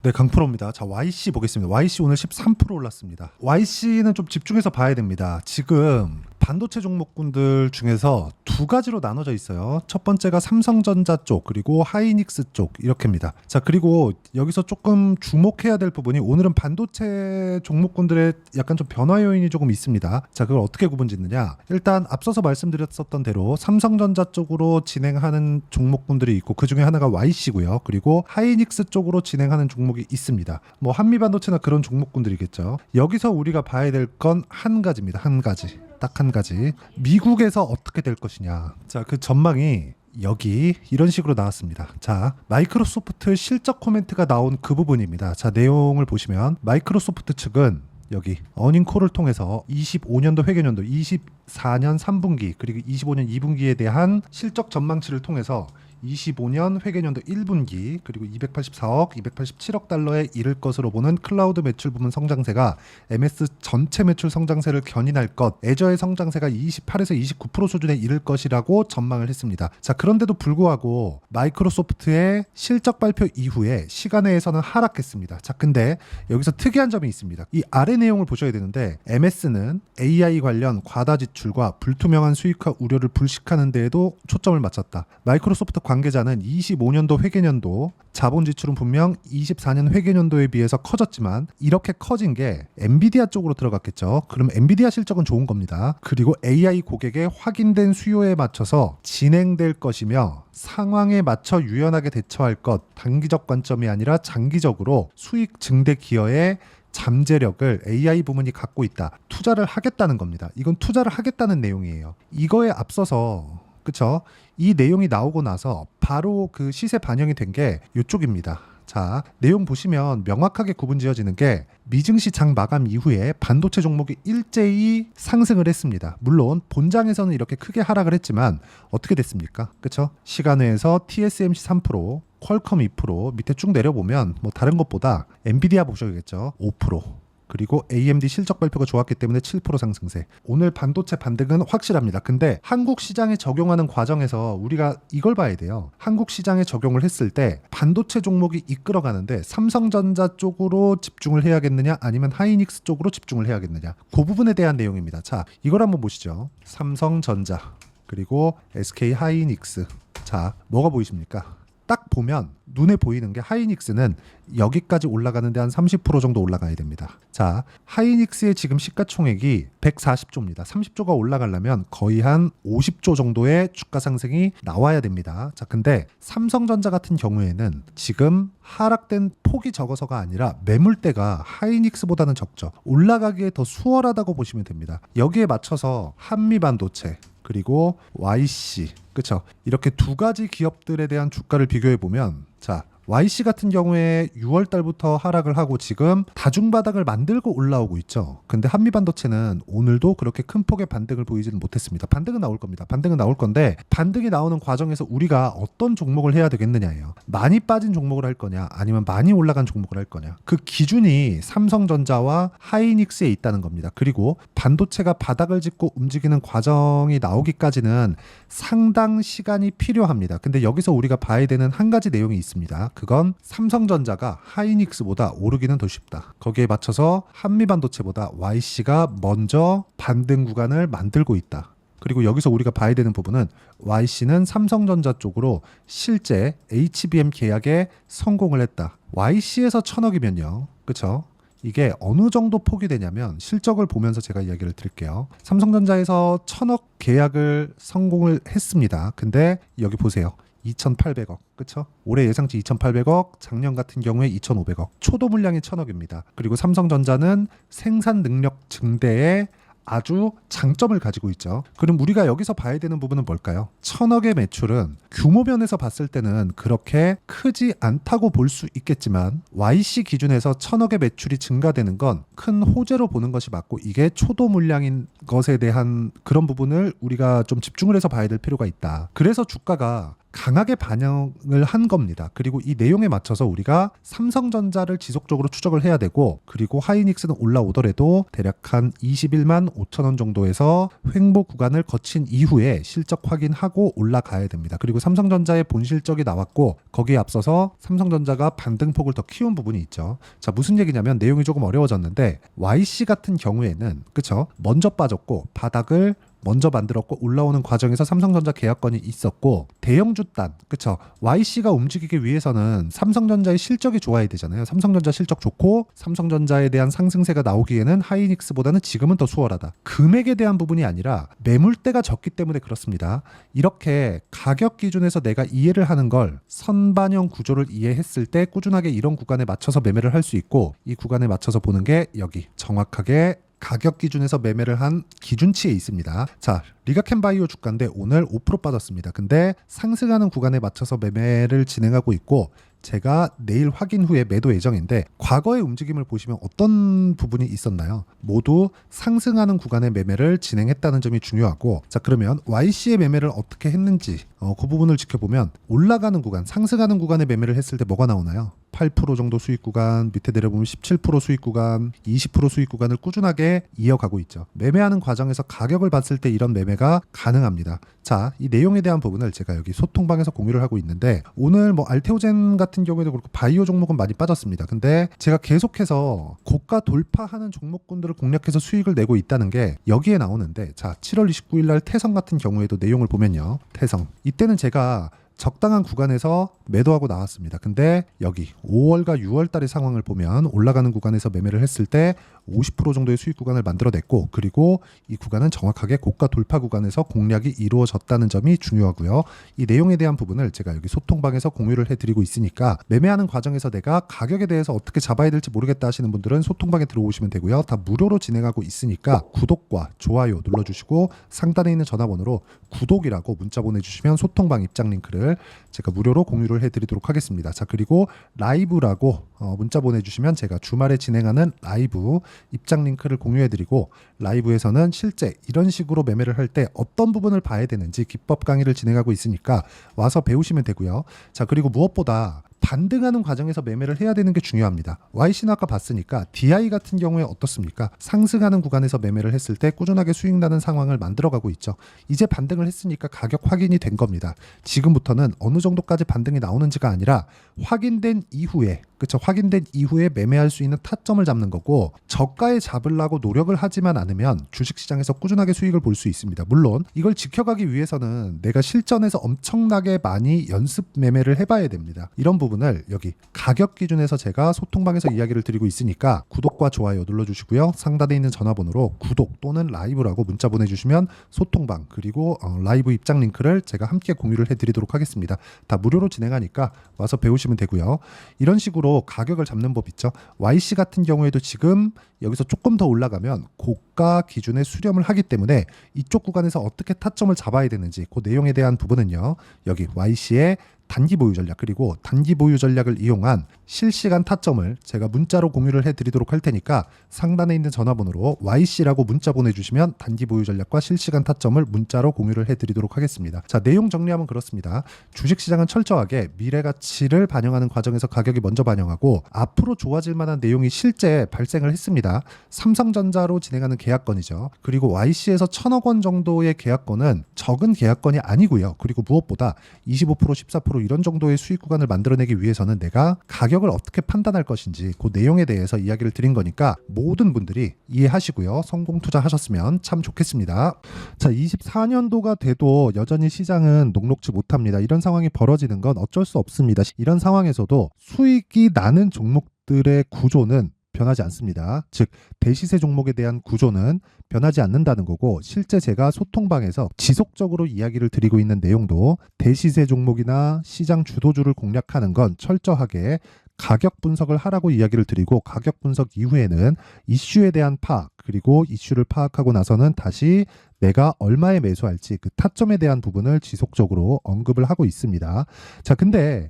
네, 강프로입니다. 자, YC 보겠습니다. YC 오늘 13% 올랐습니다. YC는 좀 집중해서 봐야 됩니다. 지금 반도체 종목군들 중에서 두 가지로 나눠져 있어요. 첫 번째가 삼성전자 쪽, 그리고 하이닉스 쪽 이렇게입니다. 자, 그리고 여기서 조금 주목해야 될 부분이 오늘은 반도체 종목군들의 약간 좀 변화 요인이 조금 있습니다. 자, 그걸 어떻게 구분짓느냐? 일단 앞서서 말씀드렸었던 대로 삼성전자 쪽으로 진행하는 종목군들이 있고 그 중에 하나가 YC고요. 그리고 하이닉스 쪽으로 진행하는 종목이 있습니다. 뭐 한미반도체나 그런 종목군들이겠죠. 여기서 우리가 봐야 될 건 한 가지입니다. 한 가지. 딱 한 가지. 미국에서 어떻게 될 것이냐. 자, 그 전망이 여기 이런 식으로 나왔습니다. 자, 마이크로소프트 실적 코멘트가 나온 그 부분입니다. 자, 내용을 보시면 마이크로소프트 측은 여기 어닝콜을 통해서 25년도 회계연도 24년 3분기 그리고 25년 2분기에 대한 실적 전망치를 통해서 25년 회계연도 1분기 그리고 284억, 287억 달러에 이를 것으로 보는 클라우드 매출 부문 성장세가 MS 전체 매출 성장세를 견인할 것, 애저의 성장세가 28에서 29% 수준에 이를 것이라고 전망을 했습니다. 자, 그런데도 불구하고 마이크로소프트의 실적 발표 이후에 시간외에서는 하락했습니다. 자, 근데 여기서 특이한 점이 있습니다. 이 아래 내용을 보셔야 되는데 MS는 AI 관련 과다 지출과 불투명한 수익화 우려를 불식하는 데에도 초점을 맞췄다. 마이크로소프트 관계자는 25년도 회계연도 자본 지출은 분명 24년 회계연도에 비해서 커졌지만 이렇게 커진 게 엔비디아 쪽으로 들어갔겠죠. 그럼 엔비디아 실적은 좋은 겁니다. 그리고 AI 고객의 확인된 수요에 맞춰서 진행될 것이며 상황에 맞춰 유연하게 대처할 것, 단기적 관점이 아니라 장기적으로 수익 증대 기여에 잠재력을 AI 부문이 갖고 있다. 투자를 하겠다는 겁니다. 이건 투자를 하겠다는 내용이에요. 이거에 앞서서 그쵸? 이 내용이 나오고 나서 바로 그 시세 반영이 된 게 이쪽입니다. 자, 내용 보시면 명확하게 구분 지어지는 게 미증시 장 마감 이후에 반도체 종목이 일제히 상승을 했습니다. 물론 본장에서는 이렇게 크게 하락을 했지만 어떻게 됐습니까? 그쵸? 시간외에서 TSMC 3%, 퀄컴 2%, 밑에 쭉 내려보면 뭐 다른 것보다 엔비디아 보셔야겠죠. 5%. 그리고 AMD 실적 발표가 좋았기 때문에 7% 상승세. 오늘 반도체 반등은 확실합니다. 근데 한국 시장에 적용하는 과정에서 우리가 이걸 봐야 돼요. 한국 시장에 적용을 했을 때 반도체 종목이 이끌어가는데 삼성전자 쪽으로 집중을 해야겠느냐 아니면 하이닉스 쪽으로 집중을 해야겠느냐. 그 부분에 대한 내용입니다. 자, 이걸 한번 보시죠. 삼성전자 그리고 SK 하이닉스. 자, 뭐가 보이십니까? 딱 보면 눈에 보이는 게 하이닉스는 여기까지 올라가는데 한 30% 정도 올라가야 됩니다. 자, 하이닉스의 지금 시가총액이 140조입니다. 30조가 올라가려면 거의 한 50조 정도의 주가 상승이 나와야 됩니다. 자, 근데 삼성전자 같은 경우에는 지금 하락된 폭이 적어서가 아니라 매물대가 하이닉스보다는 적죠. 올라가기에 더 수월하다고 보시면 됩니다. 여기에 맞춰서 한미반도체 그리고 YC, 그쵸? 이렇게 두 가지 기업들에 대한 주가를 비교해 보면, 자, YC 같은 경우에 6월 달부터 하락을 하고 지금 다중바닥을 만들고 올라오고 있죠. 근데 한미반도체는 오늘도 그렇게 큰 폭의 반등을 보이지는 못했습니다. 반등은 나올 겁니다. 반등은 나올 건데 반등이 나오는 과정에서 우리가 어떤 종목을 해야 되겠느냐예요. 많이 빠진 종목을 할 거냐 아니면 많이 올라간 종목을 할 거냐. 그 기준이 삼성전자와 하이닉스에 있다는 겁니다. 그리고 반도체가 바닥을 짚고 움직이는 과정이 나오기까지는 상당 시간이 필요합니다. 근데 여기서 우리가 봐야 되는 한 가지 내용이 있습니다. 그건 삼성전자가 하이닉스보다 오르기는 더 쉽다. 거기에 맞춰서 한미반도체보다 YC가 먼저 반등 구간을 만들고 있다. 그리고 여기서 우리가 봐야 되는 부분은 YC는 삼성전자 쪽으로 실제 HBM 계약에 성공을 했다. YC에서 1,000억이면요. 그쵸? 이게 어느 정도 폭이 되냐면 실적을 보면서 제가 이야기를 드릴게요. 삼성전자에서 1,000억 계약을 성공을 했습니다. 근데 여기 보세요. 2,800억. 그쵸? 올해 예상치 2,800억, 작년 같은 경우에 2,500억. 초도 물량이 1,000억입니다. 그리고 삼성전자는 생산 능력 증대에 아주 장점을 가지고 있죠. 그럼 우리가 여기서 봐야 되는 부분은 뭘까요? 1,000억의 매출은 규모 면에서 봤을 때는 그렇게 크지 않다고 볼 수 있겠지만 YC 기준에서 1,000억의 매출이 증가되는 건 큰 호재로 보는 것이 맞고 이게 초도 물량인 것에 대한 그런 부분을 우리가 좀 집중을 해서 봐야 될 필요가 있다. 그래서 주가가 강하게 반영을 한 겁니다. 그리고 이 내용에 맞춰서 우리가 삼성전자를 지속적으로 추적을 해야 되고, 그리고 하이닉스는 올라오더라도 대략 한 21만 5천 원 정도에서 횡보 구간을 거친 이후에 실적 확인하고 올라가야 됩니다. 그리고 삼성전자의 본실적이 나왔고, 거기에 앞서서 삼성전자가 반등폭을 더 키운 부분이 있죠. 자, 무슨 얘기냐면 내용이 조금 어려워졌는데, YC 같은 경우에는 그쵸? 먼저 빠졌고 바닥을 먼저 만들었고 올라오는 과정에서 삼성전자 계약건이 있었고, 대형주 단, 그쵸? YC가 움직이기 위해서는 삼성전자의 실적이 좋아야 되잖아요. 삼성전자 실적 좋고 삼성전자에 대한 상승세가 나오기에는 하이닉스보다는 지금은 더 수월하다. 금액에 대한 부분이 아니라 매물대가 적기 때문에 그렇습니다. 이렇게 가격 기준에서 내가 이해를 하는 걸 선반영 구조를 이해했을 때 꾸준하게 이런 구간에 맞춰서 매매를 할 수 있고, 이 구간에 맞춰서 보는 게 여기 정확하게 가격 기준에서 매매를 한 기준치에 있습니다. 자, 리가캠바이오 주가인데 오늘 5% 빠졌습니다. 근데 상승하는 구간에 맞춰서 매매를 진행하고 있고, 제가 내일 확인 후에 매도 예정인데, 과거의 움직임을 보시면 어떤 부분이 있었나요? 모두 상승하는 구간의 매매를 진행했다는 점이 중요하고, 자, 그러면 YC의 매매를 어떻게 했는지 그 부분을 지켜보면, 올라가는 구간, 상승하는 구간의 매매를 했을 때 뭐가 나오나요? 8% 정도 수익 구간, 밑에 내려보면 17% 수익 구간, 20% 수익 구간을 꾸준하게 이어가고 있죠. 매매하는 과정에서 가격을 봤을 때 이런 매매가 가능합니다. 자, 이 내용에 대한 부분을 제가 여기 소통방에서 공유를 하고 있는데, 오늘 뭐 알테오젠 같은 경우에도 그렇고 바이오 종목은 많이 빠졌습니다. 근데 제가 계속해서 고가 돌파하는 종목군들을 공략해서 수익을 내고 있다는 게 여기에 나오는데, 자, 7월 29일 날 태성 같은 경우에도 내용을 보면요. 태성. 이때는 제가 적당한 구간에서 매도하고 나왔습니다. 근데 여기 5월과 6월 달의 상황을 보면 올라가는 구간에서 매매를 했을 때 50% 정도의 수익 구간을 만들어냈고, 그리고 이 구간은 정확하게 고가 돌파 구간에서 공략이 이루어졌다는 점이 중요하고요. 이 내용에 대한 부분을 제가 여기 소통방에서 공유를 해드리고 있으니까, 매매하는 과정에서 내가 가격에 대해서 어떻게 잡아야 될지 모르겠다 하시는 분들은 소통방에 들어오시면 되고요. 다 무료로 진행하고 있으니까 구독과 좋아요 눌러주시고, 상단에 있는 전화번호로 구독이라고 문자 보내주시면 소통방 입장 링크를 제가 무료로 공유를 해드리도록 하겠습니다. 자, 그리고 라이브라고 문자 보내주시면 제가 주말에 진행하는 라이브 입장 링크를 공유해드리고, 라이브에서는 실제 이런 식으로 매매를 할 때 어떤 부분을 봐야 되는지 기법 강의를 진행하고 있으니까 와서 배우시면 되고요. 자, 그리고 무엇보다 반등하는 과정에서 매매를 해야 되는 게 중요합니다. YC는 아까 봤으니까 DI 같은 경우에 어떻습니까? 상승하는 구간에서 매매를 했을 때 꾸준하게 수익 나는 상황을 만들어가고 있죠. 이제 반등을 했으니까 가격 확인이 된 겁니다. 지금부터는 어느 정도까지 반등이 나오는지가 아니라 확인된 이후에, 그쵸? 확인된 이후에 매매할 수 있는 타점을 잡는 거고, 저가에 잡으려고 노력을 하지만 않으면 주식시장에서 꾸준하게 수익을 볼 수 있습니다. 물론 이걸 지켜가기 위해서는 내가 실전에서 엄청나게 많이 연습 매매를 해봐야 됩니다. 이런 부분을 여기 가격 기준에서 제가 소통방에서 이야기를 드리고 있으니까 구독과 좋아요 눌러주시고요. 상단에 있는 전화번호로 구독 또는 라이브라고 문자 보내주시면 소통방, 그리고 라이브 입장 링크를 제가 함께 공유를 해드리도록 하겠습니다. 다 무료로 진행하니까 와서 배우시면 되고요. 이런 식으로 가격을 잡는 법 있죠. YC 같은 경우에도 지금 여기서 조금 더 올라가면 고가 기준에 수렴을 하기 때문에 이쪽 구간에서 어떻게 타점을 잡아야 되는지 그 내용에 대한 부분은요, 여기 YC의 단기 보유 전략, 그리고 단기 보유 전략을 이용한 실시간 타점을 제가 문자로 공유를 해드리도록 할 테니까, 상단에 있는 전화번호로 YC라고 문자 보내주시면 단기 보유 전략과 실시간 타점을 문자로 공유를 해드리도록 하겠습니다. 자, 내용 정리하면 그렇습니다. 주식시장은 철저하게 미래 가치를 반영하는 과정에서 가격이 먼저 반영하고, 앞으로 좋아질 만한 내용이 실제 발생을 했습니다. 삼성전자로 진행하는 계약건이죠. 그리고 YC에서 1,000억 원 정도의 계약건은 적은 계약건이 아니고요. 그리고 무엇보다 25%, 14% 이런 정도의 수익 구간을 만들어내기 위해서는 내가 가격을 어떻게 판단할 것인지 그 내용에 대해서 이야기를 드린 거니까 모든 분들이 이해하시고요. 성공 투자하셨으면 참 좋겠습니다. 자, 24년도가 돼도 여전히 시장은 녹록지 못합니다. 이런 상황이 벌어지는 건 어쩔 수 없습니다. 이런 상황에서도 수익이 나는 종목들의 구조는 변하지 않습니다. 즉, 대시세 종목에 대한 구조는 변하지 않는다는 거고, 실제 제가 소통방에서 지속적으로 이야기를 드리고 있는 내용도 대시세 종목이나 시장 주도주를 공략하는 건 철저하게 가격 분석을 하라고 이야기를 드리고, 가격 분석 이후에는 이슈에 대한 파악, 그리고 이슈를 파악하고 나서는 다시 내가 얼마에 매수할지 그 타점에 대한 부분을 지속적으로 언급을 하고 있습니다. 자, 근데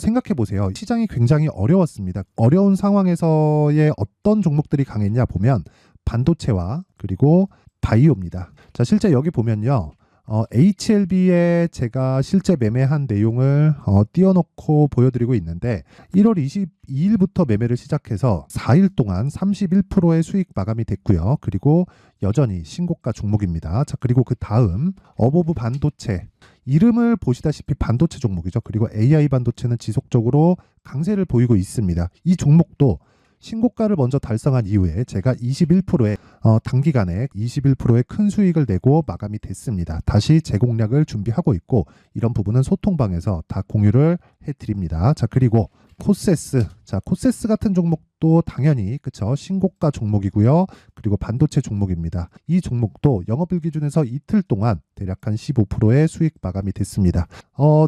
생각해 보세요. 시장이 굉장히 어려웠습니다. 어려운 상황에서의 어떤 종목들이 강했냐 보면 반도체와 그리고 바이오입니다. 자, 실제 여기 보면요. HLB에 제가 실제 매매한 내용을 띄워놓고 보여드리고 있는데 1월 22일부터 매매를 시작해서 4일 동안 31%의 수익 마감이 됐고요. 그리고 여전히 신고가 종목입니다. 자, 그리고 그 다음 어보브 반도체, 이름을 보시다시피 반도체 종목이죠. 그리고 AI 반도체는 지속적으로 강세를 보이고 있습니다. 이 종목도 신고가를 먼저 달성한 이후에 제가 21%의 단기간에 21%의 큰 수익을 내고 마감이 됐습니다. 다시 재공략을 준비하고 있고 이런 부분은 소통방에서 다 공유를 해드립니다. 자, 그리고 코세스, 자, 코세스 같은 종목도 당연히 그쵸, 신고가 종목이고요. 그리고 반도체 종목입니다. 이 종목도 영업일 기준에서 이틀 동안 대략 한 15%의 수익 마감이 됐습니다.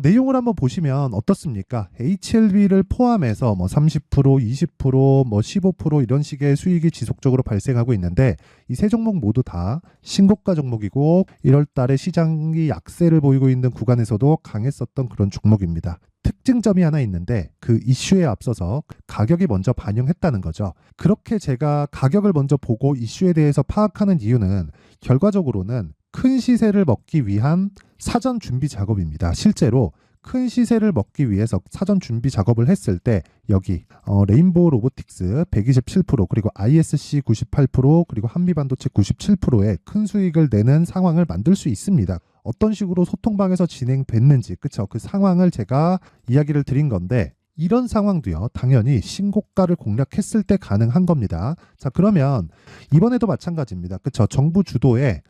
내용을 한번 보시면 어떻습니까? HLB를 포함해서 뭐 30%, 20%, 뭐 15% 이런 식의 수익이 지속적으로 발생하고 있는데 이 세 종목 모두 다 신고가 종목이고 1월 달에 시장이 약세를 보이고 있는 구간에서도 강했었던 그런 종목입니다. 특징점이 하나 있는데 그 이슈에 앞서서 가격이 먼저 반영했다는 거죠. 그렇게 제가 가격을 먼저 보고 이슈에 대해서 파악하는 이유는 결과적으로는 큰 시세를 먹기 위한 사전 준비 작업입니다. 실제로 큰 시세를 먹기 위해서 사전 준비 작업을 했을 때 여기 레인보우 로보틱스 127% 그리고 ISC 98% 그리고 한미반도체 97%의 큰 수익을 내는 상황을 만들 수 있습니다. 어떤 식으로 소통방에서 진행됐는지 그쵸, 그 상황을 제가 이야기를 드린 건데 이런 상황도요 당연히 신고가를 공략했을 때 가능한 겁니다. 자, 그러면 이번에도 마찬가지입니다. 그쵸, 정부 주도의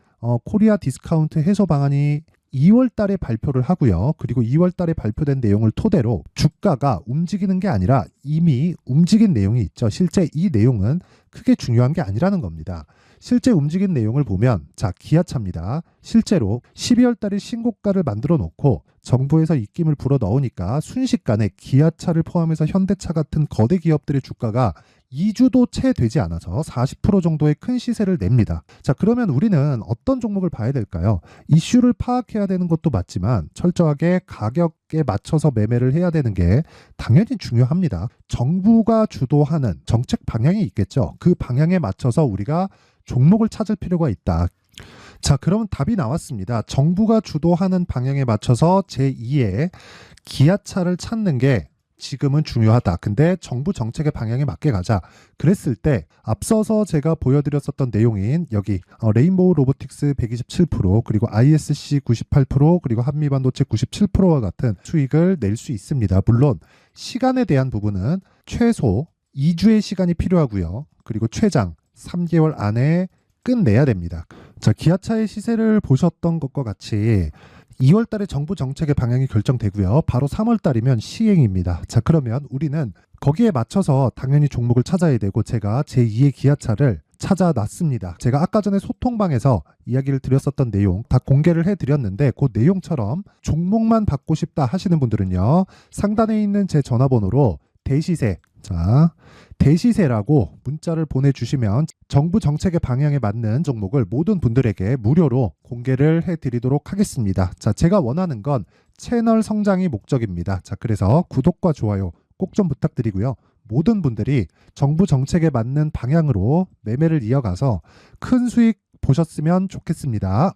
코리아 디스카운트 해소 방안이 2월 달에 발표를 하고요. 그리고 2월 달에 발표된 내용을 토대로 주가가 움직이는 게 아니라 이미 움직인 내용이 있죠. 실제 이 내용은 크게 중요한 게 아니라는 겁니다. 실제 움직인 내용을 보면 자, 기아차입니다. 실제로 12월 달에 신고가를 만들어 놓고 정부에서 입김을 불어 넣으니까 순식간에 기아차를 포함해서 현대차 같은 거대 기업들의 주가가 2주도 채 되지 않아서 40% 정도의 큰 시세를 냅니다. 자, 그러면 우리는 어떤 종목을 봐야 될까요? 이슈를 파악해야 되는 것도 맞지만 철저하게 가격에 맞춰서 매매를 해야 되는 게 당연히 중요합니다. 정부가 주도하는 정책 방향이 있겠죠. 그 방향에 맞춰서 우리가 종목을 찾을 필요가 있다. 자, 그러면 답이 나왔습니다. 정부가 주도하는 방향에 맞춰서 제2의 기아차를 찾는 게 지금은 중요하다. 근데 정부 정책의 방향에 맞게 가자. 그랬을 때 앞서서 제가 보여드렸었던 내용인 여기 레인보우 로보틱스 127% 그리고 ISC 98% 그리고 한미반도체 97%와 같은 수익을 낼 수 있습니다. 물론 시간에 대한 부분은 최소 2주의 시간이 필요하고요. 그리고 최장 3개월 안에 끝내야 됩니다. 자, 기아차의 시세를 보셨던 것과 같이 2월 달에 정부 정책의 방향이 결정되고요. 바로 3월 달이면 시행입니다. 자, 그러면 우리는 거기에 맞춰서 당연히 종목을 찾아야 되고 제가 제2의 기아차를 찾아놨습니다. 제가 아까 전에 소통방에서 이야기를 드렸었던 내용 다 공개를 해드렸는데 그 내용처럼 종목만 받고 싶다 하시는 분들은요. 상단에 있는 제 전화번호로 대시세, 자, 대시세라고 문자를 보내주시면 정부 정책의 방향에 맞는 종목을 모든 분들에게 무료로 공개를 해드리도록 하겠습니다. 자, 제가 원하는 건 채널 성장이 목적입니다. 자, 그래서 구독과 좋아요 꼭 좀 부탁드리고요. 모든 분들이 정부 정책에 맞는 방향으로 매매를 이어가서 큰 수익 보셨으면 좋겠습니다.